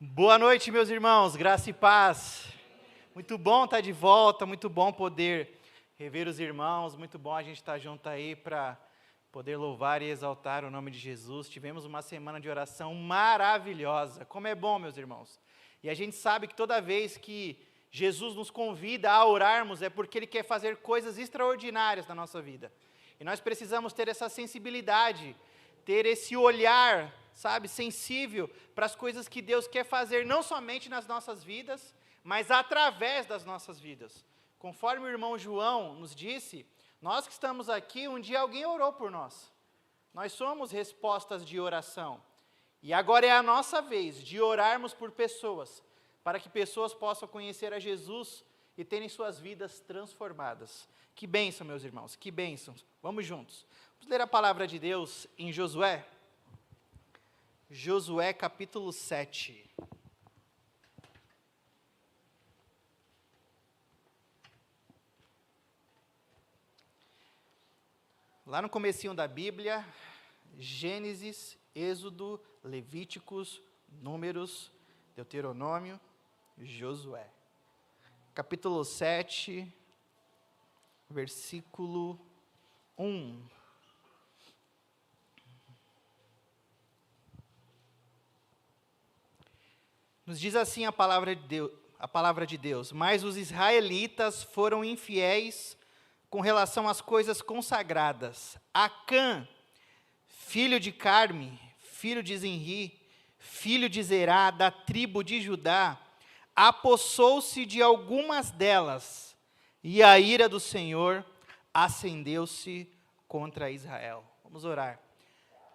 Boa noite, meus irmãos, graça e paz. Muito bom estar de volta, muito bom poder rever os irmãos, muito bom a gente estar junto aí para poder louvar e exaltar o nome de Jesus. Tivemos uma semana de oração maravilhosa, como é bom, meus irmãos. E a gente sabe que toda vez que Jesus nos convida a orarmos é porque Ele quer fazer coisas extraordinárias na nossa vida. E nós precisamos ter essa sensibilidade, ter esse olhar, sabe, sensível para as coisas que Deus quer fazer, não somente nas nossas vidas, mas através das nossas vidas. Conforme o irmão João nos disse, nós que estamos aqui, um dia alguém orou por nós. Nós somos respostas de oração. E agora é a nossa vez de orarmos por pessoas, para que pessoas possam conhecer a Jesus e terem suas vidas transformadas. Que bênção, meus irmãos, que bênção. Vamos juntos. Vamos ler a palavra de Deus em Josué. Josué capítulo 7. Lá no comecinho da Bíblia, Gênesis, Êxodo, Levíticos, Números, Deuteronômio, Josué. Capítulo 7, versículo 1. Nos diz assim a palavra de Deus: mas os israelitas foram infiéis com relação às coisas consagradas. Acã, filho de Carme, filho de Zinri, filho de Zerá, da tribo de Judá, apossou-se de algumas delas, e a ira do Senhor acendeu-se contra Israel. Vamos orar.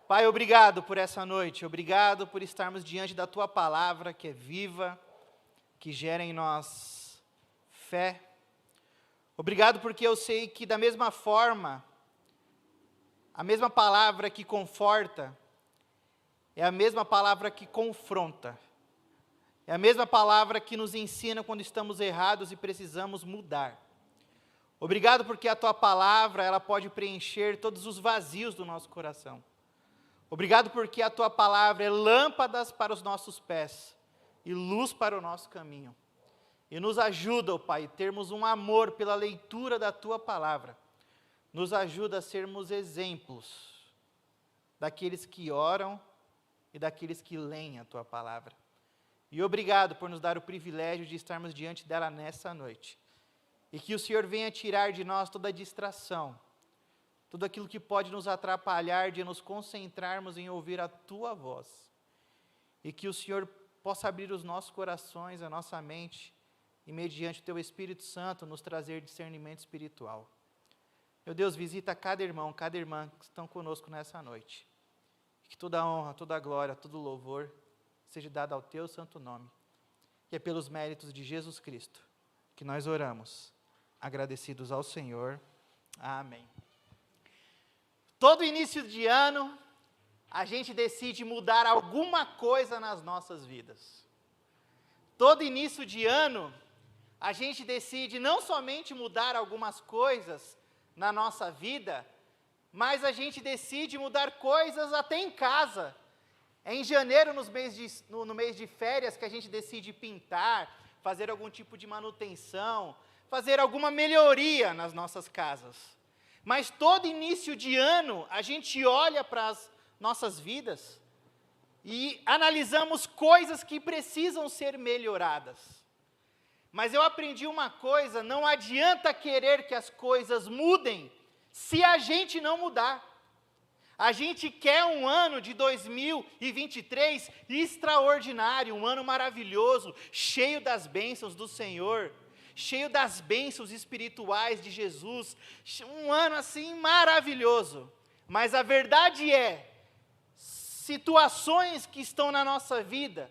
Pai, obrigado por essa noite, obrigado por estarmos diante da Tua palavra, que é viva, que gera em nós fé. Obrigado porque eu sei que da mesma forma, a mesma palavra que conforta, é a mesma palavra que confronta, é a mesma palavra que nos ensina quando estamos errados e precisamos mudar. Obrigado porque a Tua palavra, ela pode preencher todos os vazios do nosso coração. Obrigado porque a Tua palavra é lâmpadas para os nossos pés e luz para o nosso caminho. E nos ajuda, ó Pai, termos um amor pela leitura da Tua palavra. Nos ajuda a sermos exemplos daqueles que oram e daqueles que leem a Tua palavra. E obrigado por nos dar o privilégio de estarmos diante dela nessa noite. E que o Senhor venha tirar de nós toda a distração, tudo aquilo que pode nos atrapalhar de nos concentrarmos em ouvir a Tua voz. E que o Senhor possa abrir os nossos corações, a nossa mente, e mediante o Teu Espírito Santo nos trazer discernimento espiritual. Meu Deus, visita cada irmão, cada irmã que estão conosco nessa noite. Que toda a honra, toda a glória, todo o louvor seja dado ao Teu santo nome. E é pelos méritos de Jesus Cristo que nós oramos, agradecidos ao Senhor. Amém. Todo início de ano, a gente decide mudar alguma coisa nas nossas vidas. Todo início de ano, a gente decide não somente mudar algumas coisas na nossa vida, mas a gente decide mudar coisas até em casa. É em janeiro, no mês de férias, que a gente decide pintar, fazer algum tipo de manutenção, fazer alguma melhoria nas nossas casas. Mas todo início de ano, a gente olha para as nossas vidas e analisamos coisas que precisam ser melhoradas. Mas eu aprendi uma coisa: não adianta querer que as coisas mudem se a gente não mudar. A gente quer um ano de 2023 extraordinário, um ano maravilhoso, cheio das bênçãos do Senhor, cheio das bênçãos espirituais de Jesus, um ano assim maravilhoso. Mas a verdade é, situações que estão na nossa vida,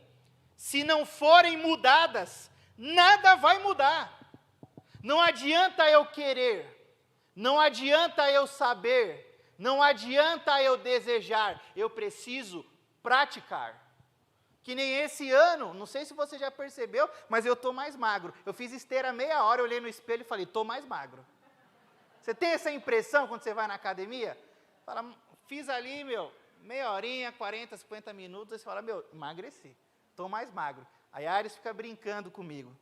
se não forem mudadas, nada vai mudar. Não adianta eu querer, não adianta eu saber, não adianta eu desejar, eu preciso praticar. Que nem esse ano, não sei se você já percebeu, mas eu estou mais magro. Eu fiz esteira meia hora, olhei no espelho e falei, estou mais magro. Você tem essa impressão quando você vai na academia? Fala, fiz ali, meia horinha, 40, 50 minutos, aí você fala, emagreci. estou mais magro. A Yaris fica brincando comigo.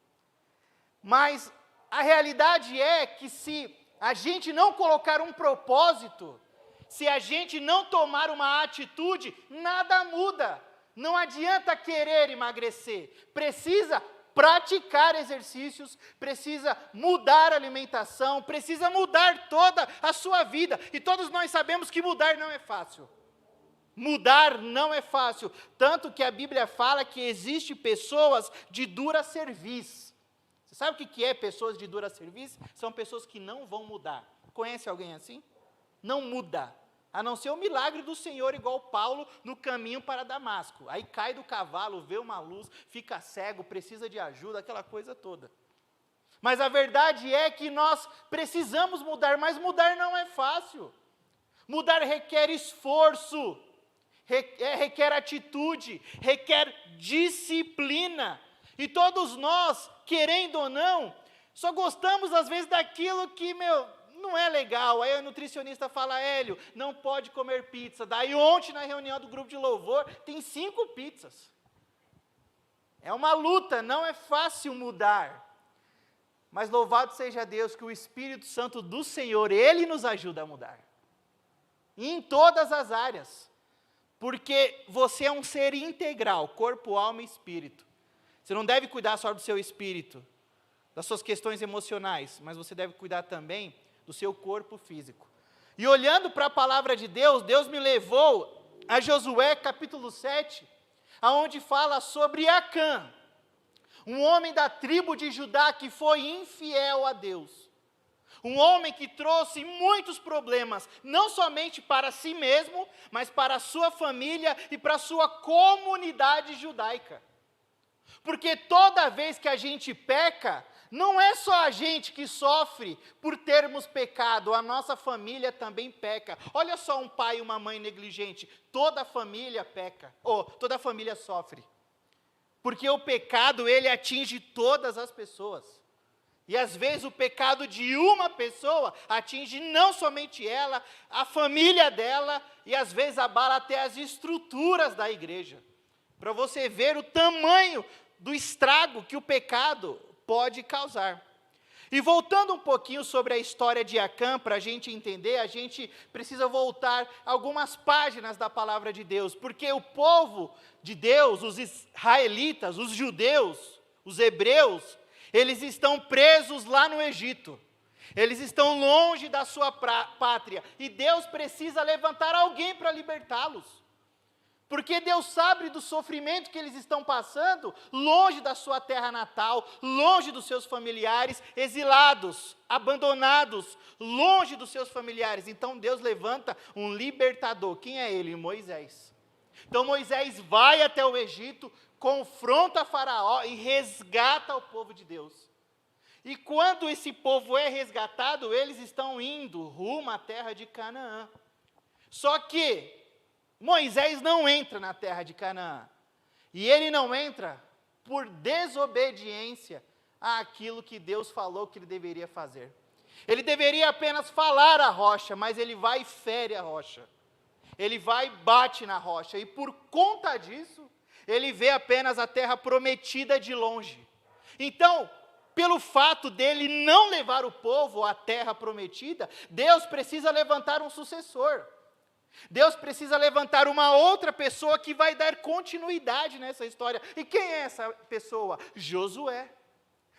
Mas a realidade é que se a gente não colocar um propósito, se a gente não tomar uma atitude, nada muda. Não adianta querer emagrecer. Precisa praticar exercícios, precisa mudar a alimentação, precisa mudar toda a sua vida. E todos nós sabemos que mudar não é fácil. Mudar não é fácil. Tanto que a Bíblia fala que existe pessoas de dura cerviz. Você sabe o que é pessoas de dura cerviz? São pessoas que não vão mudar. Conhece alguém assim? Não muda. A não ser o milagre do Senhor, igual Paulo no caminho para Damasco. Aí cai do cavalo, vê uma luz, fica cego, precisa de ajuda, aquela coisa toda. Mas a verdade é que nós precisamos mudar, mas mudar não é fácil. Mudar requer esforço, requer atitude, requer disciplina. E todos nós, querendo ou não, só gostamos às vezes daquilo que, não é legal. Aí o nutricionista fala, Hélio, não pode comer pizza. Daí ontem na reunião do grupo de louvor, tem 5 pizzas. É uma luta, não é fácil mudar. Mas louvado seja Deus que o Espírito Santo do Senhor, Ele nos ajuda a mudar. E em todas as áreas. Porque você é um ser integral, corpo, alma e espírito. Você não deve cuidar só do seu espírito, das suas questões emocionais, mas você deve cuidar também do seu corpo físico. E olhando para a palavra de Deus, Deus me levou a Josué capítulo 7, aonde fala sobre Acã, um homem da tribo de Judá que foi infiel a Deus. Um homem que trouxe muitos problemas, não somente para si mesmo, mas para a sua família e para a sua comunidade judaica. Porque toda vez que a gente peca, não é só a gente que sofre por termos pecado, a nossa família também peca. Olha só um pai e uma mãe negligente, toda a família peca, toda a família sofre. Porque o pecado, ele atinge todas as pessoas. E às vezes o pecado de uma pessoa atinge não somente ela, a família dela, e às vezes abala até as estruturas da igreja. Para você ver o tamanho do estrago que o pecado pode causar. E voltando um pouquinho sobre a história de Acã, para a gente entender, a gente precisa voltar algumas páginas da palavra de Deus, porque o povo de Deus, os israelitas, os judeus, os hebreus, eles estão presos lá no Egito, eles estão longe da sua pátria, e Deus precisa levantar alguém para libertá-los. Porque Deus sabe do sofrimento que eles estão passando, longe da sua terra natal, longe dos seus familiares, exilados, abandonados, longe dos seus familiares. Então Deus levanta um libertador. Quem é ele? Moisés. Então Moisés vai até o Egito, confronta Faraó e resgata o povo de Deus. E quando esse povo é resgatado, eles estão indo rumo à terra de Canaã. Só que Moisés não entra na terra de Canaã. E ele não entra por desobediência àquilo que Deus falou que ele deveria fazer. Ele deveria apenas falar a rocha, mas ele vai e fere a rocha. Ele vai e bate na rocha. E por conta disso, ele vê apenas a terra prometida de longe. Então, pelo fato dele não levar o povo à terra prometida, Deus precisa levantar um sucessor. Deus precisa levantar uma outra pessoa que vai dar continuidade nessa história. E quem é essa pessoa? Josué.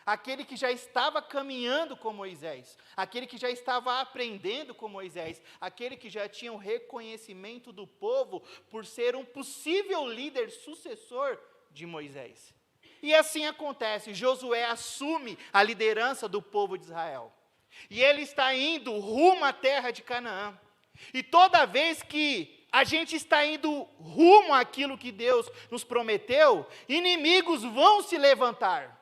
Aquele que já estava caminhando com Moisés. Aquele que já estava aprendendo com Moisés. Aquele que já tinha o reconhecimento do povo por ser um possível líder sucessor de Moisés. E assim acontece. Josué assume a liderança do povo de Israel. E ele está indo rumo à terra de Canaã. E toda vez que a gente está indo rumo àquilo que Deus nos prometeu, inimigos vão se levantar.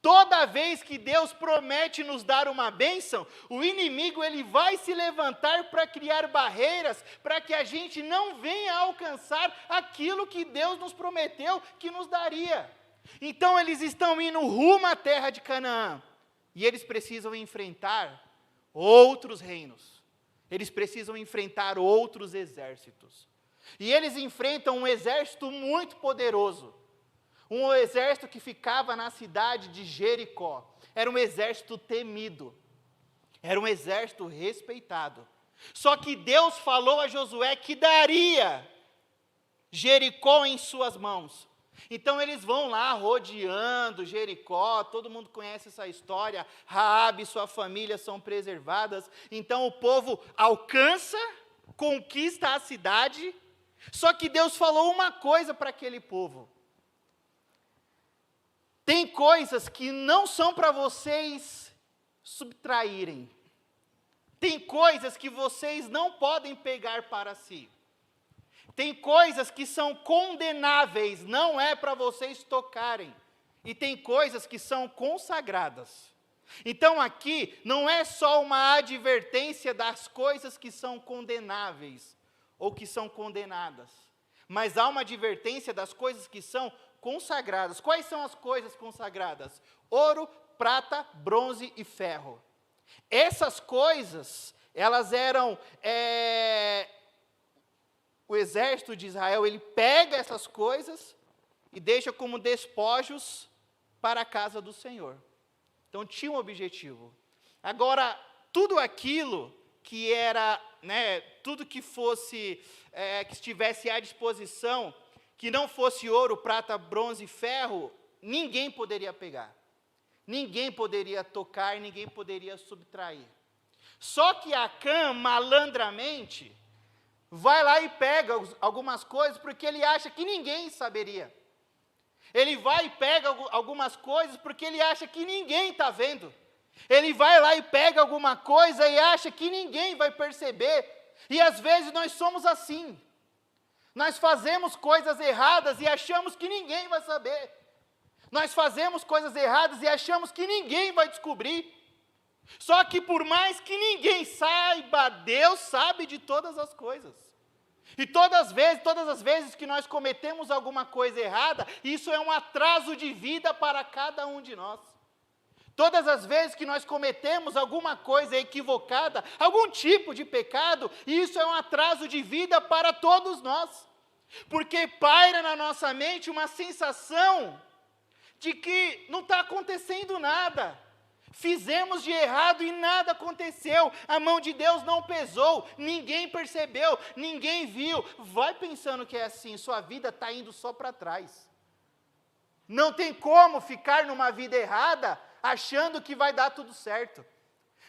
Toda vez que Deus promete nos dar uma bênção, o inimigo ele vai se levantar para criar barreiras, para que a gente não venha a alcançar aquilo que Deus nos prometeu que nos daria. Então eles estão indo rumo à terra de Canaã, e eles precisam enfrentar outros reinos. Eles precisam enfrentar outros exércitos. E eles enfrentam um exército muito poderoso. Um exército que ficava na cidade de Jericó. Era um exército temido. Era um exército respeitado. Só que Deus falou a Josué que daria Jericó em suas mãos. Então eles vão lá rodeando Jericó, todo mundo conhece essa história, Raabe e sua família são preservadas. Então o povo alcança, conquista a cidade, só que Deus falou uma coisa para aquele povo: tem coisas que não são para vocês subtraírem, tem coisas que vocês não podem pegar para si. Tem coisas que são condenáveis, não é para vocês tocarem. E tem coisas que são consagradas. Então aqui não é só uma advertência das coisas que são condenáveis ou que são condenadas, mas há uma advertência das coisas que são consagradas. Quais são as coisas consagradas? Ouro, prata, bronze e ferro. Essas coisas, elas eram... O exército de Israel, ele pega essas coisas e deixa como despojos para a casa do Senhor. Então tinha um objetivo. Agora, tudo aquilo que era, tudo que fosse, que estivesse à disposição, que não fosse ouro, prata, bronze e ferro, ninguém poderia pegar. Ninguém poderia tocar, ninguém poderia subtrair. Só que Acã, malandramente, vai lá e pega algumas coisas porque ele acha que ninguém saberia. Ele vai e pega algumas coisas porque ele acha que ninguém está vendo. Ele vai lá e pega alguma coisa e acha que ninguém vai perceber. E às vezes nós somos assim. Nós fazemos coisas erradas e achamos que ninguém vai saber. Nós fazemos coisas erradas e achamos que ninguém vai descobrir. Só que por mais que ninguém saiba, Deus sabe de todas as coisas. E todas as vezes que nós cometemos alguma coisa errada, isso é um atraso de vida para cada um de nós. Todas as vezes que nós cometemos alguma coisa equivocada, algum tipo de pecado, isso é um atraso de vida para todos nós. Porque paira na nossa mente uma sensação de que não está acontecendo nada. Fizemos de errado e nada aconteceu, a mão de Deus não pesou, ninguém percebeu, ninguém viu. Vai pensando que é assim, sua vida está indo só para trás. Não tem como ficar numa vida errada, achando que vai dar tudo certo.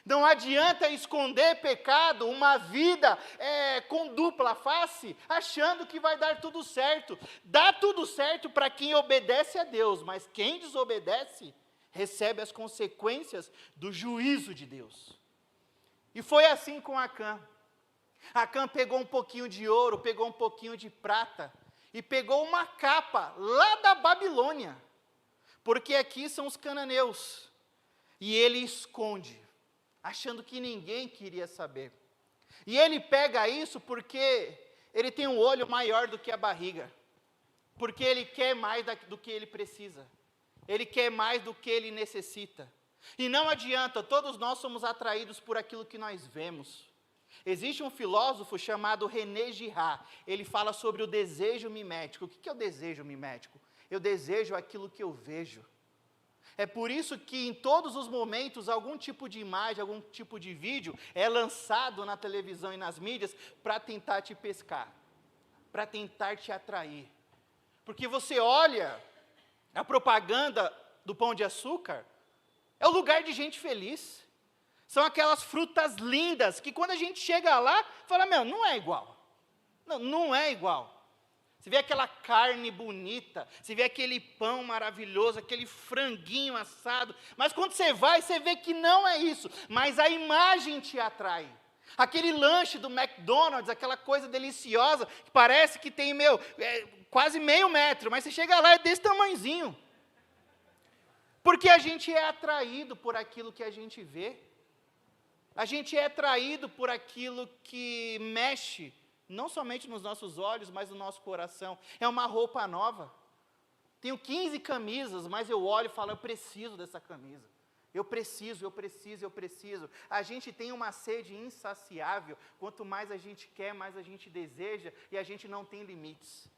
Não adianta esconder pecado, uma vida com dupla face, achando que vai dar tudo certo. Dá tudo certo para quem obedece a Deus, mas quem desobedece recebe as consequências do juízo de Deus. E foi assim com Acã. Acã pegou um pouquinho de ouro, pegou um pouquinho de prata, e pegou uma capa lá da Babilônia, porque aqui são os cananeus, e ele esconde, achando que ninguém queria saber. E ele pega isso porque ele tem um olho maior do que a barriga, porque ele quer mais do que ele precisa. Ele quer mais do que ele necessita. E não adianta, todos nós somos atraídos por aquilo que nós vemos. Existe um filósofo chamado René Girard. Ele fala sobre o desejo mimético. O que é o desejo mimético? Eu desejo aquilo que eu vejo. É por isso que em todos os momentos, algum tipo de imagem, algum tipo de vídeo é lançado na televisão e nas mídias para tentar te pescar, para tentar te atrair. Porque você olha a propaganda do Pão de Açúcar, é o lugar de gente feliz. São aquelas frutas lindas, que quando a gente chega lá, fala, não é igual. Não é igual. Você vê aquela carne bonita, você vê aquele pão maravilhoso, aquele franguinho assado, mas quando você vai, você vê que não é isso, mas a imagem te atrai. Aquele lanche do McDonald's, aquela coisa deliciosa, que parece que tem, quase meio metro, mas você chega lá, é desse tamanhozinho. Porque a gente é atraído por aquilo que a gente vê. A gente é atraído por aquilo que mexe, não somente nos nossos olhos, mas no nosso coração. É uma roupa nova. Tenho 15 camisas, mas eu olho e falo, eu preciso dessa camisa. Eu preciso. A gente tem uma sede insaciável. Quanto mais a gente quer, mais a gente deseja, e a gente não tem limites.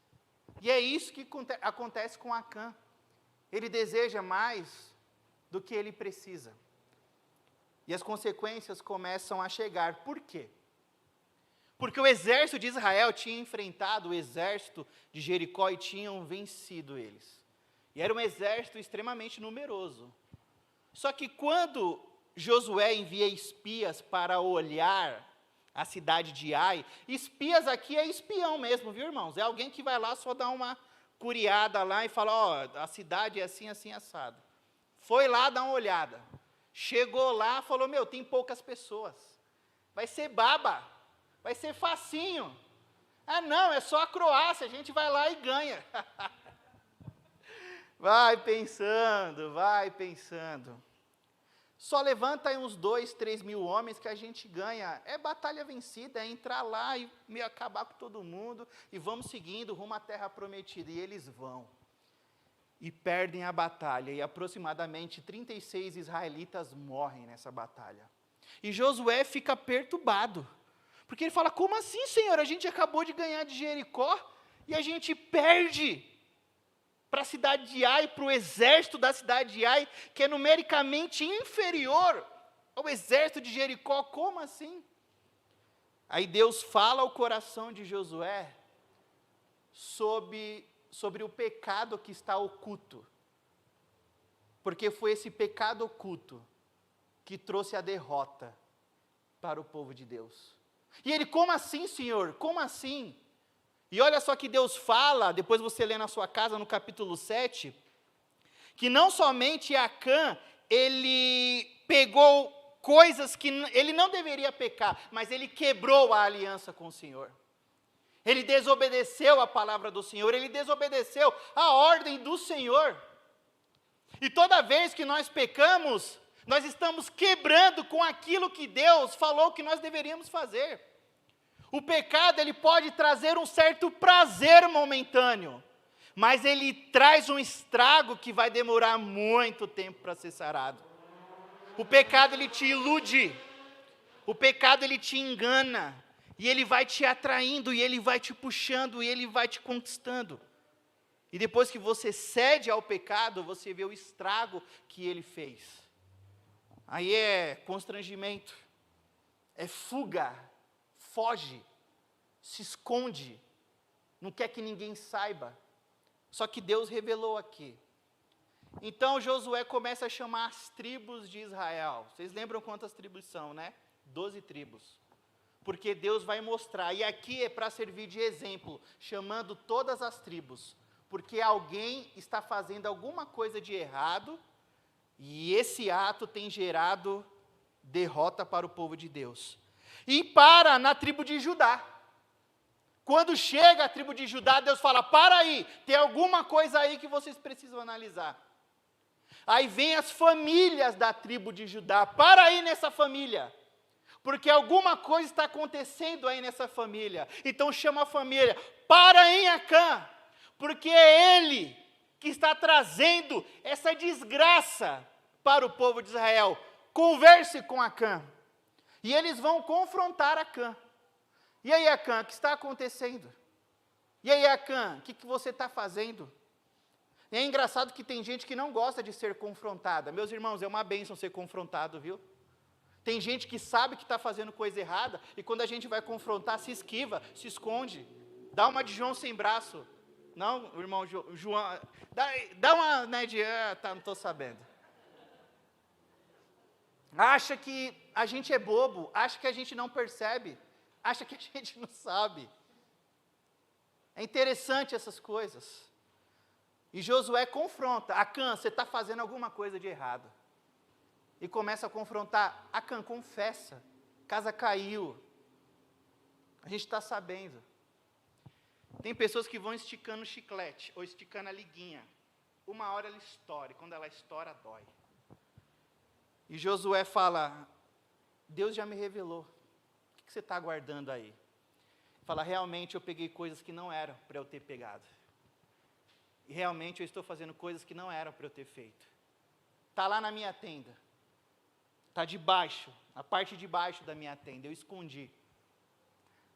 E é isso que acontece com Acã. ele deseja mais do que ele precisa. E as consequências começam a chegar. Por quê? Porque o exército de Israel tinha enfrentado o exército de Jericó e tinham vencido eles. E era um exército extremamente numeroso. Só que quando Josué envia espias para olhar a cidade de Ai, espias aqui é espião mesmo, viu, irmãos? É alguém que vai lá só dar uma curiada lá e fala, ó, a cidade é assim, assim, assado. Foi lá dar uma olhada. Chegou lá, falou, meu, tem poucas pessoas. Vai ser baba. Vai ser facinho. Ah, não, é só a Croácia, a gente vai lá e ganha. Vai pensando, vai pensando. Só levanta aí uns 2, 3 mil homens que a gente ganha. É batalha vencida, é entrar lá e meio acabar com todo mundo. E vamos seguindo rumo à terra prometida. E eles vão. E perdem a batalha. E aproximadamente 36 israelitas morrem nessa batalha. E Josué fica perturbado. Porque ele fala, como assim, Senhor? A gente acabou de ganhar de Jericó e a gente perde para a cidade de Ai, para o exército da cidade de Ai, que é numericamente inferior ao exército de Jericó. Como assim? Aí Deus fala ao coração de Josué sobre o pecado que está oculto. Porque foi esse pecado oculto que trouxe a derrota para o povo de Deus. E ele, como assim, Senhor? Como assim? E olha só que Deus fala, depois você lê na sua casa, no capítulo 7, que não somente Acã, ele pegou coisas que ele não deveria pecar, mas ele quebrou a aliança com o Senhor. Ele desobedeceu a palavra do Senhor, ele desobedeceu a ordem do Senhor. E toda vez que nós pecamos, nós estamos quebrando com aquilo que Deus falou que nós deveríamos fazer. O pecado, ele pode trazer um certo prazer momentâneo, mas ele traz um estrago que vai demorar muito tempo para ser sarado. O pecado, ele te ilude, o pecado, ele te engana, e ele vai te atraindo, e ele vai te puxando, e ele vai te conquistando. E depois que você cede ao pecado, você vê o estrago que ele fez. Aí é constrangimento, é fuga, foge, se esconde, não quer que ninguém saiba. Só que Deus revelou aqui. Então Josué começa a chamar as tribos de Israel. Vocês lembram quantas tribos são, né? 12 tribos. Porque Deus vai mostrar, e aqui é para servir de exemplo, chamando todas as tribos. Porque alguém está fazendo alguma coisa de errado, e esse ato tem gerado derrota para o povo de Deus. E para na tribo de Judá. Quando chega a tribo de Judá, Deus fala, para aí, tem alguma coisa aí que vocês precisam analisar. Aí vem as famílias da tribo de Judá, para aí nessa família, porque alguma coisa está acontecendo aí nessa família. Então chama a família, para em Acã, porque é ele que está trazendo essa desgraça para o povo de Israel. Converse com Acã. E eles vão confrontar Acã. E aí, Acã, o que está acontecendo? E aí, Acã, o que você está fazendo? E é engraçado que tem gente que não gosta de ser confrontada. Meus irmãos, é uma bênção ser confrontado, viu? Tem gente que sabe que está fazendo coisa errada, e quando a gente vai confrontar, se esquiva, se esconde. Dá uma de João sem braço. Não, o irmão João, dá uma, né, de, não estou sabendo. Acha que a gente é bobo, acha que a gente não percebe, acha que a gente não sabe. É interessante essas coisas. E Josué confronta, Acã, você está fazendo alguma coisa de errado. E começa a confrontar, Acã, confessa, casa caiu. A gente está sabendo. Tem pessoas que vão esticando o chiclete, ou esticando a liguinha. Uma hora ela estoura, e quando ela estoura, dói. E Josué fala, Deus já me revelou, o que você está aguardando aí? Fala, realmente eu peguei coisas que não eram para eu ter pegado. E realmente eu estou fazendo coisas que não eram para eu ter feito. Está lá na minha tenda. Está debaixo, na parte de baixo da minha tenda, eu escondi.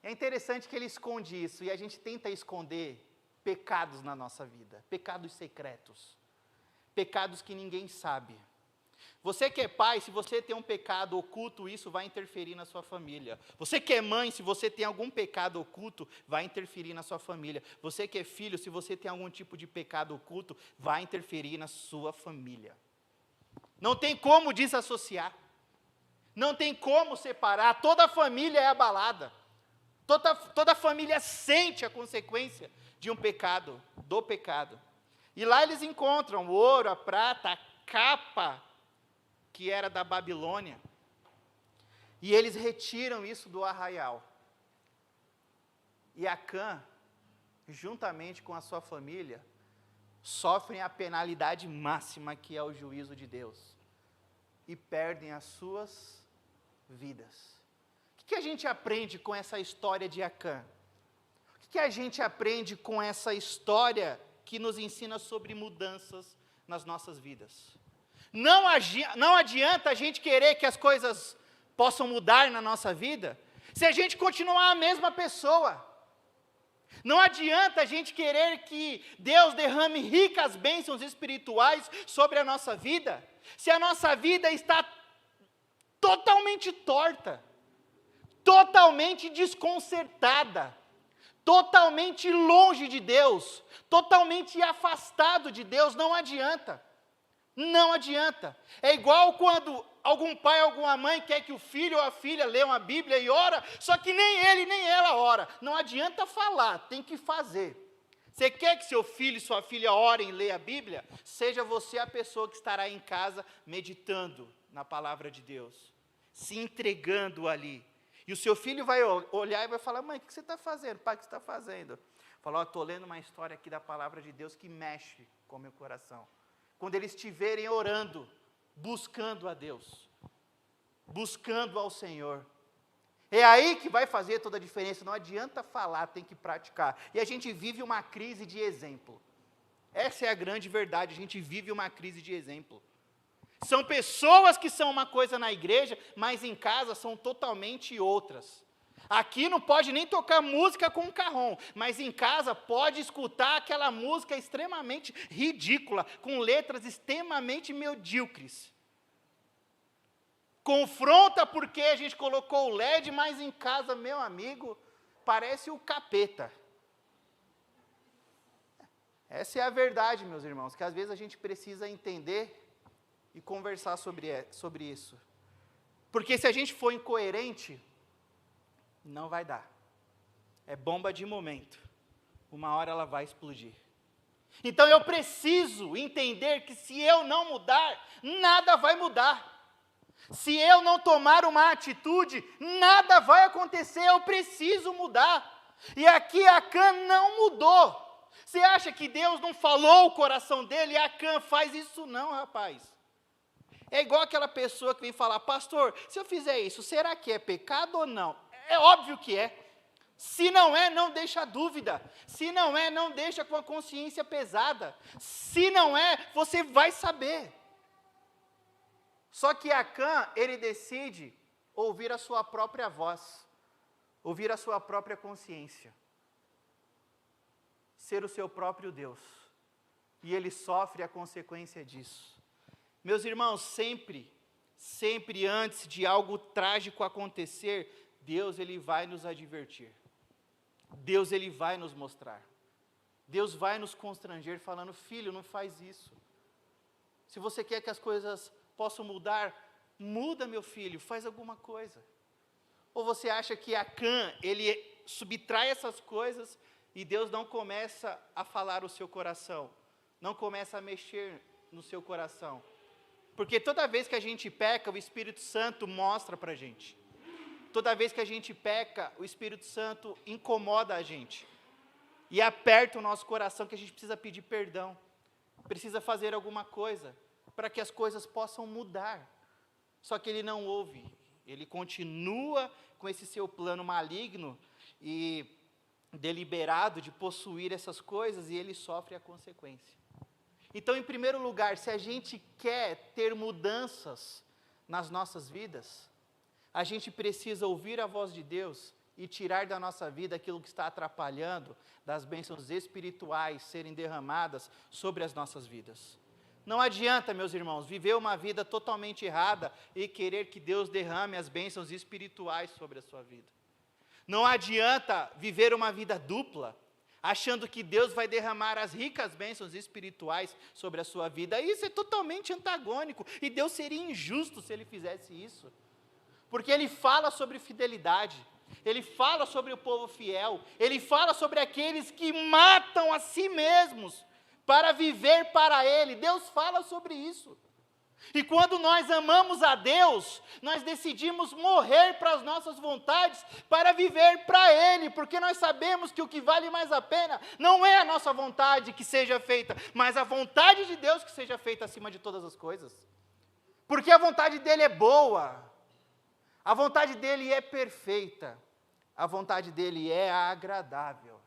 É interessante que ele esconde isso, e a gente tenta esconder pecados na nossa vida, pecados secretos. pecados que ninguém sabe. Você que é pai, se você tem um pecado oculto, isso vai interferir na sua família. Você que é mãe, se você tem algum pecado oculto, vai interferir na sua família. Você que é filho, se você tem algum tipo de pecado oculto, vai interferir na sua família. Não tem como desassociar. Não tem como separar. Toda a família é abalada. Toda a família sente a consequência de um pecado, do pecado. E lá eles encontram o ouro, a prata, a capa que era da Babilônia. E eles retiram isso do arraial. E Acã, juntamente com a sua família, sofrem a penalidade máxima, que é o juízo de Deus. E perdem as suas vidas. O que a gente aprende com essa história de Acã? O que a gente aprende com essa história que nos ensina sobre mudanças nas nossas vidas? Não adianta a gente querer que as coisas possam mudar na nossa vida, se a gente continuar a mesma pessoa. Não adianta a gente querer que Deus derrame ricas bênçãos espirituais sobre a nossa vida, se a nossa vida está totalmente torta, totalmente desconcertada, totalmente longe de Deus, totalmente afastado de Deus. Não adianta. Não adianta. É igual quando algum pai, alguma mãe quer que o filho ou a filha leiam a Bíblia e ora, só que nem ele nem ela ora. Não adianta falar, tem que fazer. Você quer que seu filho e sua filha orem e leiam a Bíblia? Seja você a pessoa que estará em casa meditando na palavra de Deus, se entregando ali. E o seu filho vai olhar e vai falar: mãe, o que você está fazendo? Pai, o que você está fazendo? Fala: estou lendo uma história aqui da palavra de Deus que mexe com o meu coração. Quando eles estiverem orando, buscando a Deus, buscando ao Senhor, é aí que vai fazer toda a diferença. Não adianta falar, tem que praticar. E a gente vive uma crise de exemplo. Essa é a grande verdade, a gente vive uma crise de exemplo. São pessoas que são uma coisa na igreja, mas em casa são totalmente outras. Aqui não pode nem tocar música com carrom, mas em casa pode escutar aquela música extremamente ridícula, com letras extremamente medíocres. Confronta porque a gente colocou o LED, mas em casa, meu amigo, parece o capeta. Essa é a verdade, meus irmãos, que às vezes a gente precisa entender e conversar sobre isso. Porque se a gente for incoerente, não vai dar. É bomba de momento. Uma hora ela vai explodir. Então eu preciso entender que se eu não mudar, nada vai mudar. Se eu não tomar uma atitude, nada vai acontecer. Eu preciso mudar. E aqui Acã não mudou. Você acha que Deus não falou o coração dele e Acã faz isso? Não, rapaz. É igual aquela pessoa que vem falar: pastor, se eu fizer isso, será que é pecado ou não? É óbvio que é. Se não é, não deixa dúvida. Se não é, não deixa com a consciência pesada. Se não é, você vai saber. Só que Acã, ele decide ouvir a sua própria voz, ouvir a sua própria consciência, ser o seu próprio Deus. E ele sofre a consequência disso. Meus irmãos, sempre antes de algo trágico acontecer, Deus ele vai nos advertir. Deus ele vai nos mostrar. Deus vai nos constranger falando: filho, não faz isso. Se você quer que as coisas possam mudar, muda, meu filho, faz alguma coisa. Ou você acha que Acã, ele subtrai essas coisas e Deus não começa a falar o seu coração, não começa a mexer no seu coração? Porque toda vez que a gente peca, o Espírito Santo mostra para a gente. Toda vez que a gente peca, o Espírito Santo incomoda a gente. E aperta o nosso coração, que a gente precisa pedir perdão. Precisa fazer alguma coisa para que as coisas possam mudar. Só que ele não ouve. Ele continua com esse seu plano maligno e deliberado de possuir essas coisas, e ele sofre a consequência. Então, em primeiro lugar, se a gente quer ter mudanças nas nossas vidas, a gente precisa ouvir a voz de Deus e tirar da nossa vida aquilo que está atrapalhando das bênçãos espirituais serem derramadas sobre as nossas vidas. Não adianta, meus irmãos, viver uma vida totalmente errada e querer que Deus derrame as bênçãos espirituais sobre a sua vida. Não adianta viver uma vida dupla, achando que Deus vai derramar as ricas bênçãos espirituais sobre a sua vida. Isso é totalmente antagônico, e Deus seria injusto se Ele fizesse isso. Porque Ele fala sobre fidelidade, Ele fala sobre o povo fiel, Ele fala sobre aqueles que matam a si mesmos para viver para Ele. Deus fala sobre isso. E quando nós amamos a Deus, nós decidimos morrer para as nossas vontades, para viver para Ele, porque nós sabemos que o que vale mais a pena não é a nossa vontade que seja feita, mas a vontade de Deus que seja feita acima de todas as coisas. Porque a vontade dEle é boa, a vontade dEle é perfeita, a vontade dEle é agradável.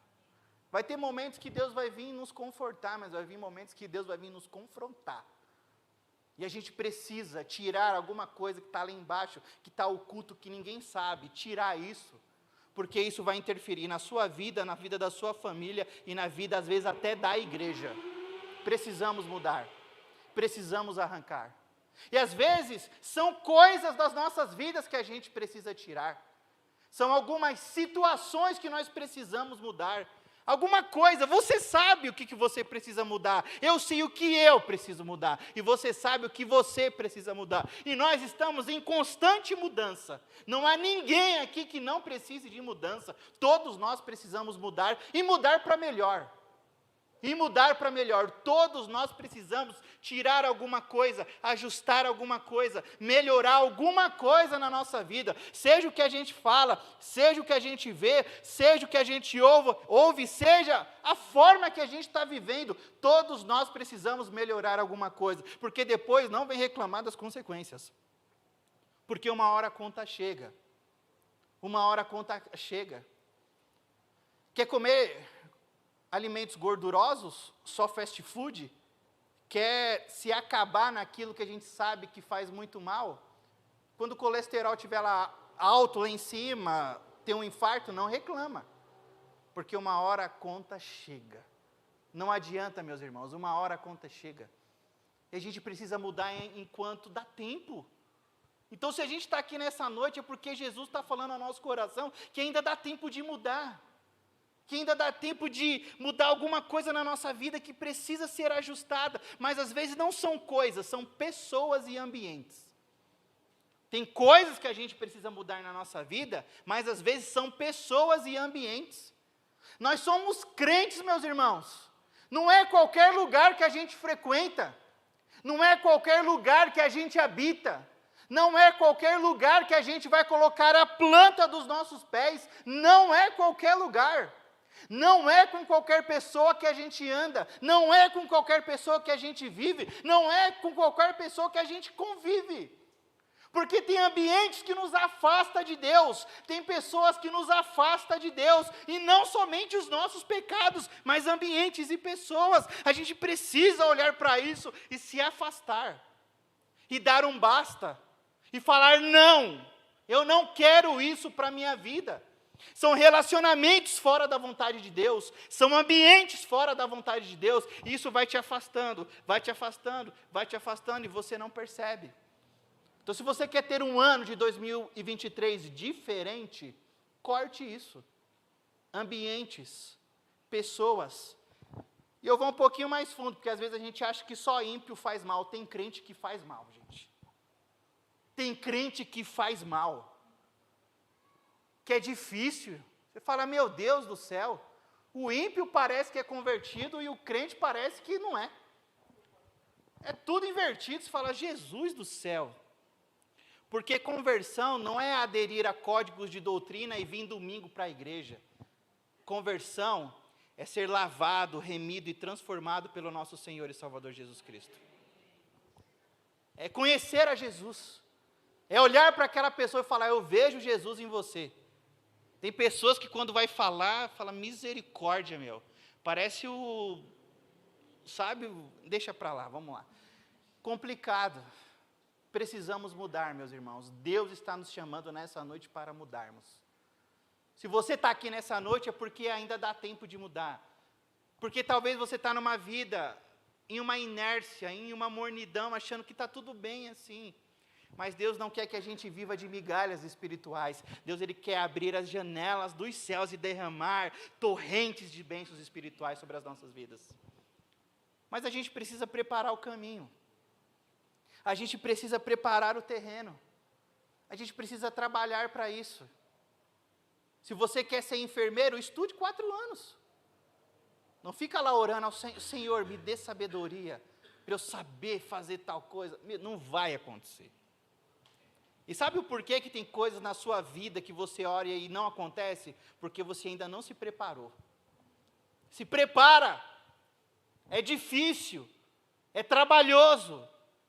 Vai ter momentos que Deus vai vir nos confortar, mas vai vir momentos que Deus vai vir nos confrontar. E a gente precisa tirar alguma coisa que está lá embaixo, que está oculto, que ninguém sabe, tirar isso, porque isso vai interferir na sua vida, na vida da sua família e na vida, às vezes, até da igreja. Precisamos mudar, precisamos arrancar. E às vezes, são coisas das nossas vidas que a gente precisa tirar, são algumas situações que nós precisamos mudar. Alguma coisa, você sabe o que você precisa mudar, eu sei o que eu preciso mudar, e você sabe o que você precisa mudar, e nós estamos em constante mudança, não há ninguém aqui que não precise de mudança, todos nós precisamos mudar, e mudar para melhor, todos nós precisamos tirar alguma coisa, ajustar alguma coisa, melhorar alguma coisa na nossa vida, seja o que a gente fala, seja o que a gente vê, seja o que a gente ouve, seja a forma que a gente está vivendo, todos nós precisamos melhorar alguma coisa, porque depois não vem reclamar das consequências, porque uma hora a conta chega, quer comer alimentos gordurosos, só fast food, quer se acabar naquilo que a gente sabe que faz muito mal, quando o colesterol estiver lá alto lá em cima, tem um infarto, não reclama, porque uma hora a conta chega. Não adianta, meus irmãos, uma hora a conta chega. E a gente precisa mudar enquanto dá tempo. Então, se a gente está aqui nessa noite, é porque Jesus está falando ao nosso coração que ainda dá tempo de mudar. Que ainda dá tempo de mudar alguma coisa na nossa vida que precisa ser ajustada, mas às vezes não são coisas, são pessoas e ambientes. Tem coisas que a gente precisa mudar na nossa vida, mas às vezes são pessoas e ambientes. Nós somos crentes, meus irmãos, não é qualquer lugar que a gente frequenta, não é qualquer lugar que a gente habita, não é qualquer lugar que a gente vai colocar a planta dos nossos pés, não é qualquer lugar. Não é com qualquer pessoa que a gente anda, não é com qualquer pessoa que a gente vive, não é com qualquer pessoa que a gente convive. Porque tem ambientes que nos afastam de Deus, tem pessoas que nos afastam de Deus, e não somente os nossos pecados, mas ambientes e pessoas. A gente precisa olhar para isso e se afastar, e dar um basta, e falar não, eu não quero isso para a minha vida. São relacionamentos fora da vontade de Deus, são ambientes fora da vontade de Deus, e isso vai te afastando, e você não percebe. Então, se você quer ter um ano de 2023 diferente, corte isso. Ambientes, pessoas. E eu vou um pouquinho mais fundo, porque às vezes a gente acha que só ímpio faz mal, tem crente que faz mal, gente. Tem crente que faz mal. Que é difícil, você fala, meu Deus do céu, o ímpio parece que é convertido e o crente parece que não é. É tudo invertido, você fala, Jesus do céu. Porque conversão não é aderir a códigos de doutrina e vir domingo para a igreja. Conversão é ser lavado, remido e transformado pelo nosso Senhor e Salvador Jesus Cristo. É conhecer a Jesus. É olhar para aquela pessoa e falar, eu vejo Jesus em você. Tem pessoas que quando vai falar, fala misericórdia, meu. Parece deixa para lá, vamos lá. Complicado. Precisamos mudar, meus irmãos. Deus está nos chamando nessa noite para mudarmos. Se você está aqui nessa noite é porque ainda dá tempo de mudar. Porque talvez você está numa vida em uma inércia, em uma mornidão, achando que está tudo bem assim. Mas Deus não quer que a gente viva de migalhas espirituais. Deus, Ele quer abrir as janelas dos céus e derramar torrentes de bênçãos espirituais sobre as nossas vidas. Mas a gente precisa preparar o caminho. A gente precisa preparar o terreno. A gente precisa trabalhar para isso. Se você quer ser enfermeiro, estude 4 anos. Não fica lá orando ao Senhor, Senhor, me dê sabedoria para eu saber fazer tal coisa. Não vai acontecer. E sabe o porquê que tem coisas na sua vida que você ora e não acontece? Porque você ainda não se preparou. Se prepara. É difícil. É trabalhoso.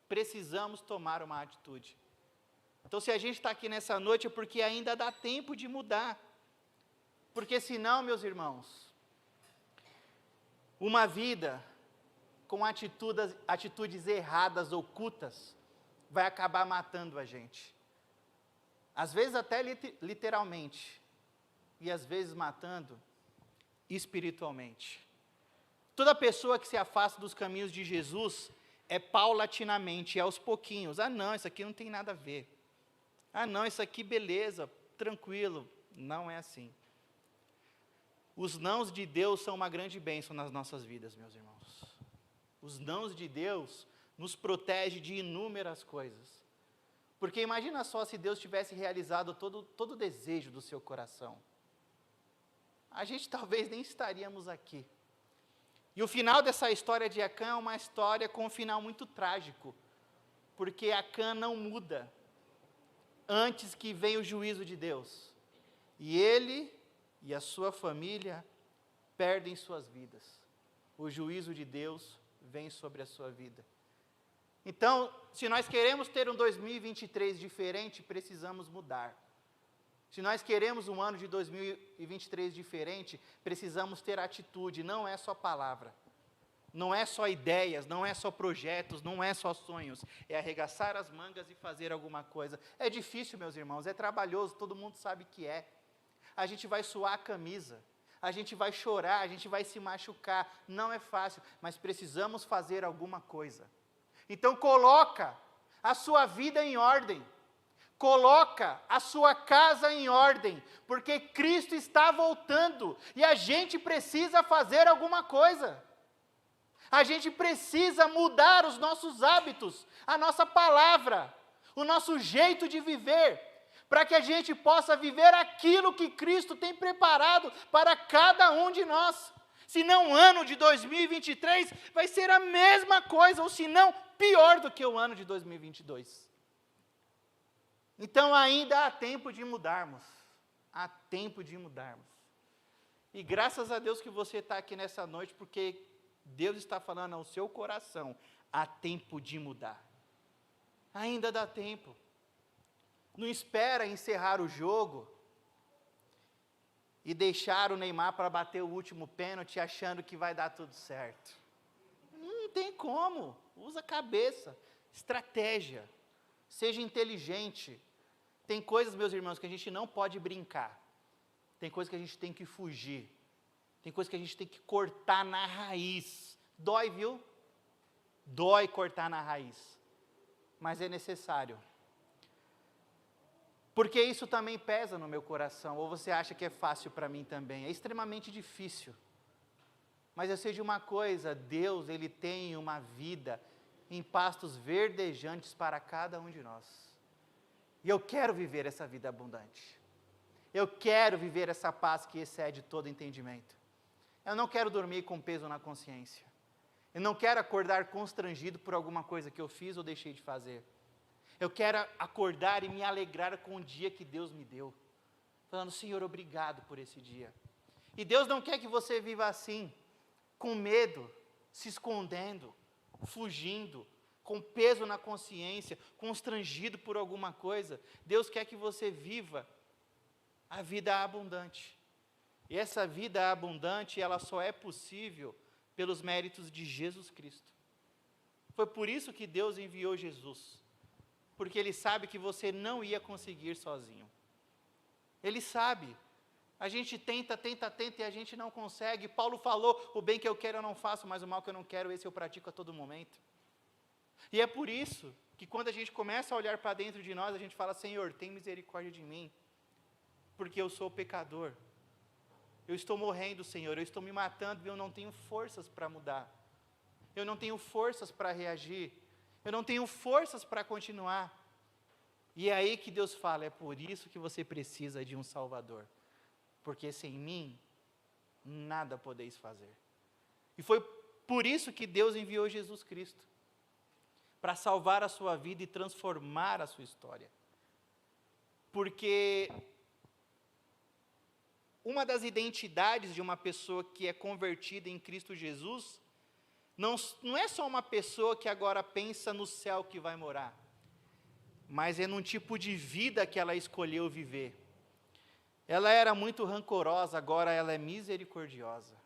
Precisamos tomar uma atitude. Então, se a gente está aqui nessa noite, é porque ainda dá tempo de mudar. Porque senão, meus irmãos, uma vida com atitudes erradas, ocultas, vai acabar matando a gente. Às vezes até literalmente, e às vezes matando espiritualmente. Toda pessoa que se afasta dos caminhos de Jesus é paulatinamente, é aos pouquinhos. Ah não, isso aqui não tem nada a ver. Ah não, isso aqui beleza, tranquilo. Não é assim. Os nãos de Deus são uma grande bênção nas nossas vidas, meus irmãos. Os nãos de Deus nos protege de inúmeras coisas. Porque imagina só se Deus tivesse realizado todo o desejo do seu coração. A gente talvez nem estaríamos aqui. E o final dessa história de Acã é uma história com um final muito trágico. Porque Acã não muda antes que venha o juízo de Deus. E ele e a sua família perdem suas vidas. O juízo de Deus vem sobre a sua vida. Então, se nós queremos ter um 2023 diferente, precisamos mudar. Se nós queremos um ano de 2023 diferente, precisamos ter atitude, não é só palavra. Não é só ideias, não é só projetos, não é só sonhos. É arregaçar as mangas e fazer alguma coisa. É difícil, meus irmãos, é trabalhoso, todo mundo sabe que é. A gente vai suar a camisa, a gente vai chorar, a gente vai se machucar. Não é fácil, mas precisamos fazer alguma coisa. Então coloca a sua vida em ordem, coloca a sua casa em ordem, porque Cristo está voltando e a gente precisa fazer alguma coisa. A gente precisa mudar os nossos hábitos, a nossa palavra, o nosso jeito de viver, para que a gente possa viver aquilo que Cristo tem preparado para cada um de nós. Se não o ano de 2023 vai ser a mesma coisa, ou se não, pior do que o ano de 2022. Então ainda há tempo de mudarmos. Há tempo de mudarmos. E graças a Deus que você está aqui nessa noite, porque Deus está falando ao seu coração, há tempo de mudar. Ainda dá tempo. Não espera encerrar o jogo e deixar o Neymar para bater o último pênalti achando que vai dar tudo certo. Não tem como. Usa a cabeça, estratégia, seja inteligente. Tem coisas, meus irmãos, que a gente não pode brincar. Tem coisas que a gente tem que fugir. Tem coisas que a gente tem que cortar na raiz. Dói, viu? Dói cortar na raiz. Mas é necessário. Porque isso também pesa no meu coração. Ou você acha que é fácil para mim também? É extremamente difícil. Mas eu sei de uma coisa, Deus, Ele tem uma vida em pastos verdejantes para cada um de nós. E eu quero viver essa vida abundante. Eu quero viver essa paz que excede todo entendimento. Eu não quero dormir com peso na consciência. Eu não quero acordar constrangido por alguma coisa que eu fiz ou deixei de fazer. Eu quero acordar e me alegrar com o dia que Deus me deu. Falando, Senhor, obrigado por esse dia. E Deus não quer que você viva assim, com medo, se escondendo, fugindo, com peso na consciência, constrangido por alguma coisa. Deus quer que você viva a vida abundante. E essa vida abundante, ela só é possível pelos méritos de Jesus Cristo. Foi por isso que Deus enviou Jesus. Porque Ele sabe que você não ia conseguir sozinho. Ele sabe. A gente tenta e a gente não consegue. Paulo falou, o bem que eu quero eu não faço, mas o mal que eu não quero, esse eu pratico a todo momento. E é por isso que quando a gente começa a olhar para dentro de nós, a gente fala, Senhor, tem misericórdia de mim, porque eu sou pecador. Eu estou morrendo, Senhor, eu estou me matando e eu não tenho forças para mudar. Eu não tenho forças para reagir. Eu não tenho forças para continuar. E é aí que Deus fala, é por isso que você precisa de um Salvador. Porque sem mim, nada podeis fazer. E foi por isso que Deus enviou Jesus Cristo. Para salvar a sua vida e transformar a sua história. Porque uma das identidades de uma pessoa que é convertida em Cristo Jesus, não é só uma pessoa que agora pensa no céu que vai morar, mas é num tipo de vida que ela escolheu viver. Ela era muito rancorosa, agora ela é misericordiosa.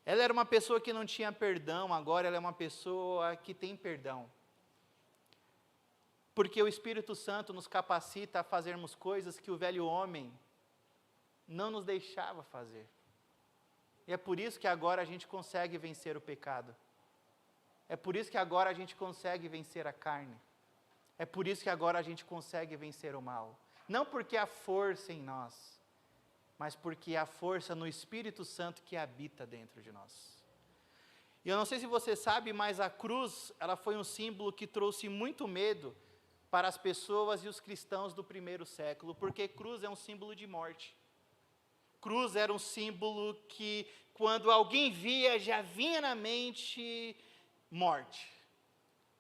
Ela era uma pessoa que não tinha perdão, agora ela é uma pessoa que tem perdão. Porque o Espírito Santo nos capacita a fazermos coisas que o velho homem não nos deixava fazer. E é por isso que agora a gente consegue vencer o pecado. É por isso que agora a gente consegue vencer a carne. É por isso que agora a gente consegue vencer o mal. Não porque há força em nós, mas porque há força no Espírito Santo que habita dentro de nós. E eu não sei se você sabe, mas a cruz, ela foi um símbolo que trouxe muito medo para as pessoas e os cristãos do primeiro século, porque cruz é um símbolo de morte. Cruz era um símbolo que, quando alguém via, já vinha na mente morte.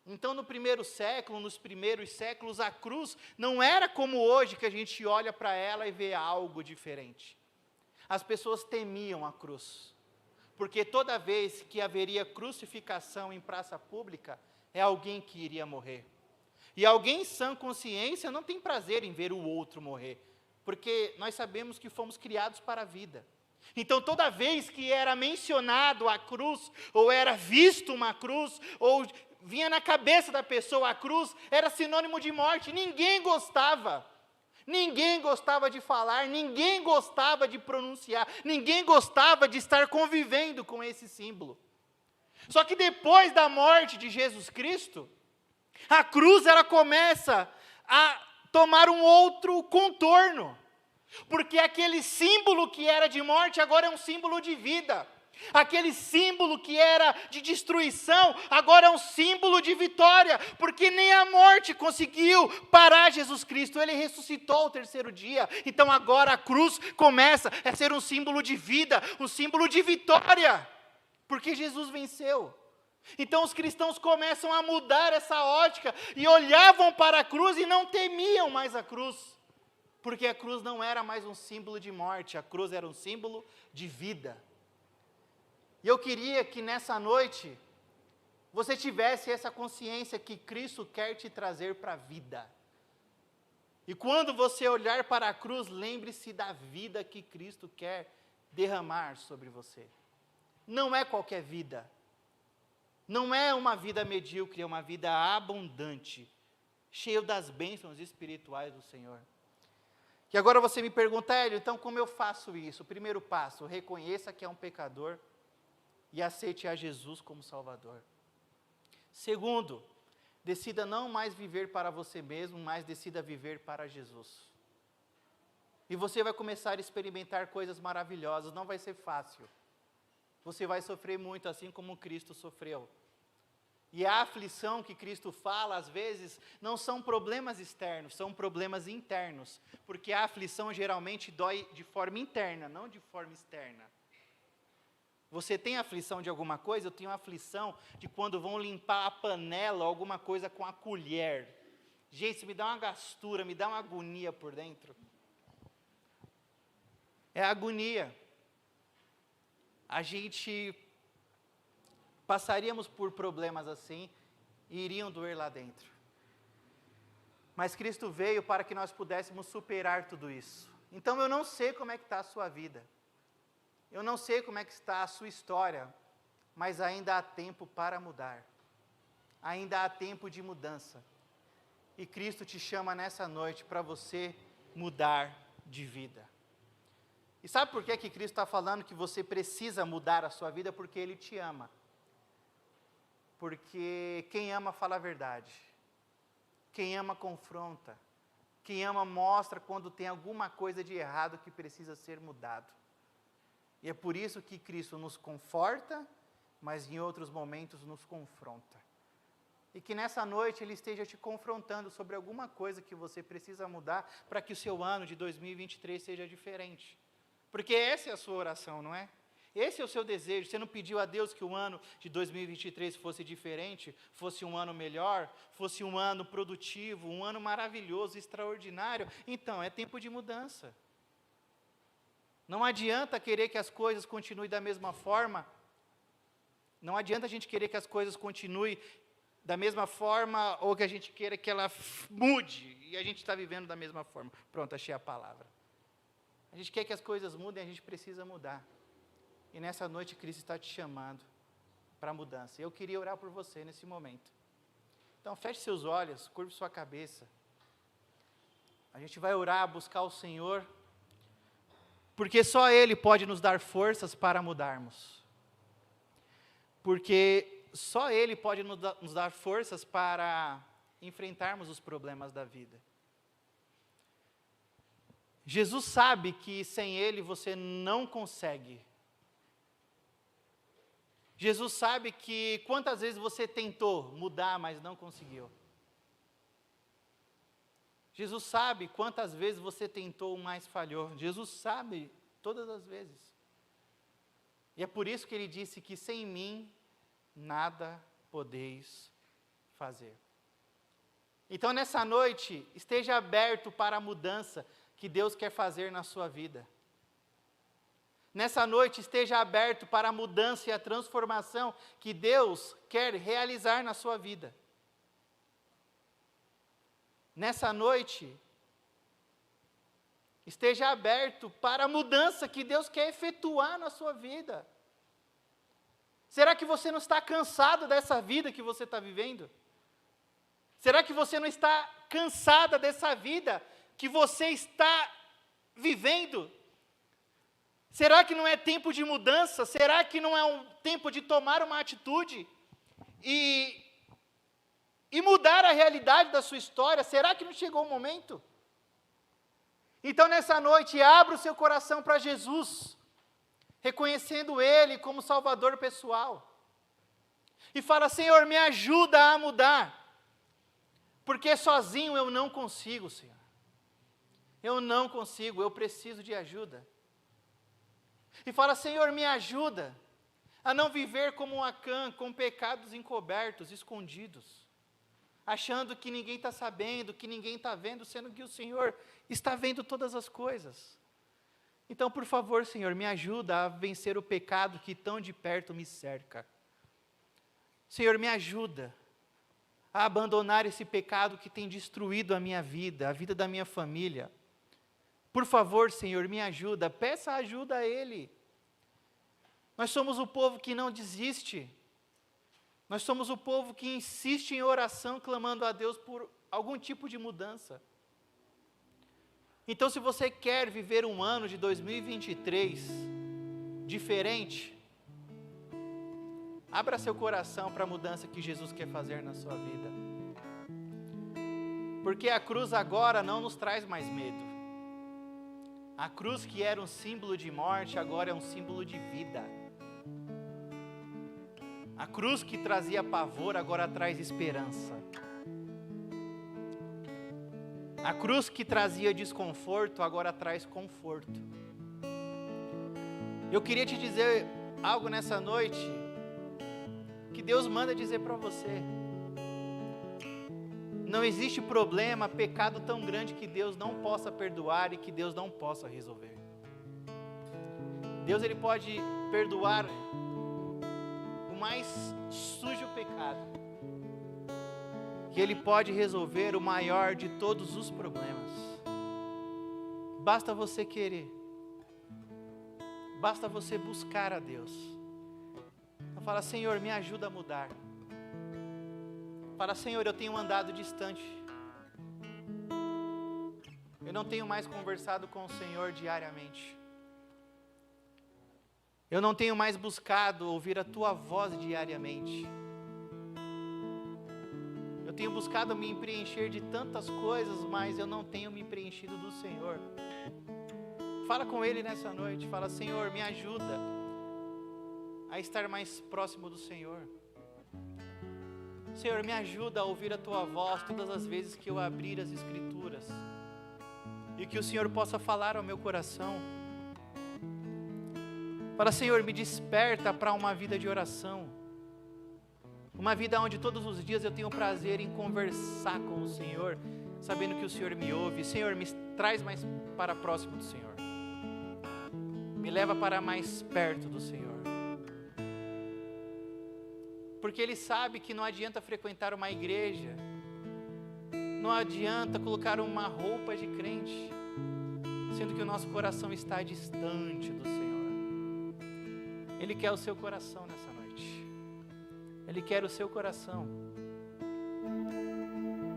Então, no primeiro século, nos primeiros séculos, a cruz não era como hoje, que a gente olha para ela e vê algo diferente. As pessoas temiam a cruz, porque toda vez que haveria crucificação em praça pública, é alguém que iria morrer. E alguém em sã consciência não tem prazer em ver o outro morrer, porque nós sabemos que fomos criados para a vida. Então, toda vez que era mencionado a cruz, ou era visto uma cruz, ou vinha na cabeça da pessoa a cruz, era sinônimo de morte. Ninguém gostava de falar, ninguém gostava de pronunciar, ninguém gostava de estar convivendo com esse símbolo. Só que depois da morte de Jesus Cristo, a cruz ela começa a tomar um outro contorno, porque aquele símbolo que era de morte agora é um símbolo de vida. Aquele símbolo que era de destruição, agora é um símbolo de vitória, porque nem a morte conseguiu parar Jesus Cristo, Ele ressuscitou ao terceiro dia. Então agora a cruz começa a ser um símbolo de vida, um símbolo de vitória, porque Jesus venceu. Então os cristãos começam a mudar essa ótica, e olhavam para a cruz e não temiam mais a cruz, porque a cruz não era mais um símbolo de morte, a cruz era um símbolo de vida. E eu queria que nessa noite, você tivesse essa consciência que Cristo quer te trazer para a vida. E quando você olhar para a cruz, lembre-se da vida que Cristo quer derramar sobre você. Não é qualquer vida. Não é uma vida medíocre, é uma vida abundante, cheia das bênçãos espirituais do Senhor. E agora você me pergunta, Hélio, então como eu faço isso? O primeiro passo, reconheça que é um pecador e aceite a Jesus como Salvador. Segundo, decida não mais viver para você mesmo, mas decida viver para Jesus. E você vai começar a experimentar coisas maravilhosas, não vai ser fácil. Você vai sofrer muito, assim como Cristo sofreu. E a aflição que Cristo fala, às vezes, não são problemas externos, são problemas internos. Porque a aflição geralmente dói de forma interna, não de forma externa. Você tem aflição de alguma coisa? Eu tenho aflição de quando vão limpar a panela, alguma coisa com a colher. Gente, isso me dá uma gastura, me dá uma agonia por dentro. É agonia. A gente passaríamos por problemas assim e iriam doer lá dentro. Mas Cristo veio para que nós pudéssemos superar tudo isso. Então eu não sei como é que está a sua vida. Eu não sei como é que está a sua história, mas ainda há tempo para mudar. Ainda há tempo de mudança. E Cristo te chama nessa noite para você mudar de vida. E sabe por que Cristo está falando que você precisa mudar a sua vida? Porque Ele te ama. Porque quem ama fala a verdade. Quem ama confronta. Quem ama mostra quando tem alguma coisa de errado que precisa ser mudado. E é por isso que Cristo nos conforta, mas em outros momentos nos confronta. E que nessa noite Ele esteja te confrontando sobre alguma coisa que você precisa mudar para que o seu ano de 2023 seja diferente. Porque essa é a sua oração, não é? Esse é o seu desejo. Você não pediu a Deus que o ano de 2023 fosse diferente, fosse um ano melhor, fosse um ano produtivo, um ano maravilhoso, extraordinário. Então, é tempo de mudança. Não adianta querer que as coisas continuem da mesma forma. Não adianta a gente querer que as coisas continuem da mesma forma ou que a gente queira que ela mude e a gente está vivendo da mesma forma. Pronto, achei a palavra. A gente quer que as coisas mudem, a gente precisa mudar. E nessa noite Cristo está te chamando para a mudança. Eu queria orar por você nesse momento. Então feche seus olhos, curve sua cabeça. A gente vai orar, buscar o Senhor, porque só Ele pode nos dar forças para mudarmos. Porque só Ele pode nos dar forças para enfrentarmos os problemas da vida. Jesus sabe que sem Ele você não consegue. Jesus sabe que quantas vezes você tentou mudar, mas não conseguiu. Jesus sabe quantas vezes você tentou, mas falhou. Jesus sabe todas as vezes. E é por isso que Ele disse que sem mim nada podeis fazer. Então nessa noite, esteja aberto para a mudança que Deus quer fazer na sua vida. Nessa noite, esteja aberto para a mudança e a transformação que Deus quer realizar na sua vida. Nessa noite, esteja aberto para a mudança que Deus quer efetuar na sua vida. Será que você não está cansado dessa vida que você está vivendo? Será que você não está cansada dessa vida que você está vivendo? Será que não é tempo de mudança? Será que não é um tempo de tomar uma atitude e mudar a realidade da sua história? Será que não chegou o momento? Então nessa noite, abra o seu coração para Jesus, reconhecendo Ele como Salvador pessoal. E fala: Senhor, me ajuda a mudar, porque sozinho eu não consigo, Senhor. Eu não consigo, eu preciso de ajuda. E fala: Senhor, me ajuda a não viver como um Acã, com pecados encobertos, escondidos, achando que ninguém está sabendo, que ninguém está vendo, sendo que o Senhor está vendo todas as coisas. Então, por favor, Senhor, me ajuda a vencer o pecado que tão de perto me cerca. Senhor, me ajuda a abandonar esse pecado que tem destruído a minha vida, a vida da minha família. Por favor, Senhor, me ajuda, peça ajuda a Ele. Nós somos o povo que não desiste. Nós somos o povo que insiste em oração, clamando a Deus por algum tipo de mudança. Então, se você quer viver um ano de 2023 diferente, abra seu coração para a mudança que Jesus quer fazer na sua vida. Porque a cruz agora não nos traz mais medo. A cruz, que era um símbolo de morte, agora é um símbolo de vida. A cruz que trazia pavor, agora traz esperança. A cruz que trazia desconforto, agora traz conforto. Eu queria te dizer algo nessa noite, que Deus manda dizer para você. Não existe problema, pecado tão grande que Deus não possa perdoar e que Deus não possa resolver. Deus, Ele pode perdoar o mais sujo pecado, que Ele pode resolver o maior de todos os problemas. Basta você querer, basta você buscar a Deus. Então fala: Senhor, me ajuda a mudar. Fala: Senhor, eu tenho andado distante. Eu não tenho mais conversado com o Senhor diariamente. Eu não tenho mais buscado ouvir a tua voz diariamente. Eu tenho buscado me preencher de tantas coisas, mas eu não tenho me preenchido do Senhor. Fala com Ele nessa noite, fala: Senhor, me ajuda a estar mais próximo do Senhor. Senhor, me ajuda a ouvir a tua voz todas as vezes que eu abrir as Escrituras, e que o Senhor possa falar ao meu coração. Fala: Senhor, me desperta para uma vida de oração, uma vida onde todos os dias eu tenho prazer em conversar com o Senhor, sabendo que o Senhor me ouve. Senhor, me traz mais para próximo do Senhor, me leva para mais perto do Senhor, porque Ele sabe que não adianta frequentar uma igreja, não adianta colocar uma roupa de crente, sendo que o nosso coração está distante do Senhor. Ele quer o seu coração nessa noite. Ele quer o seu coração.